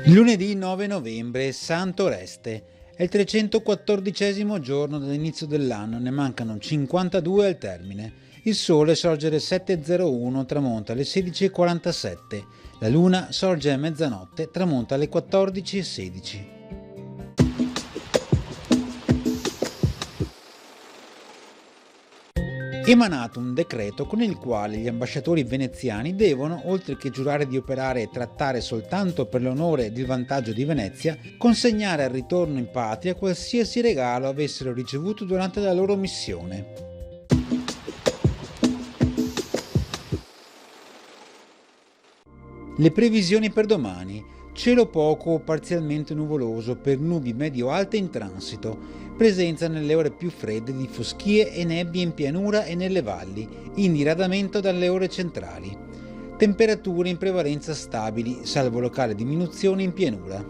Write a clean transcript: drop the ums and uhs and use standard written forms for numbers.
Lunedì 9 novembre, Santo Oreste. È il 314° giorno dall'inizio dell'anno, ne mancano 52 al termine. Il sole sorge alle 7:01, tramonta alle 16:47. La luna sorge a mezzanotte, tramonta alle 14:16. Emanato un decreto con il quale gli ambasciatori veneziani devono, oltre che giurare di operare e trattare soltanto per l'onore ed il vantaggio di Venezia, consegnare al ritorno in patria qualsiasi regalo avessero ricevuto durante la loro missione. Le previsioni per domani. Cielo poco o parzialmente nuvoloso per nubi medio-alte in transito. Presenza nelle ore più fredde di foschie e nebbie in pianura e nelle valli, in diradamento dalle ore centrali. Temperature in prevalenza stabili, salvo locale diminuzione in pianura.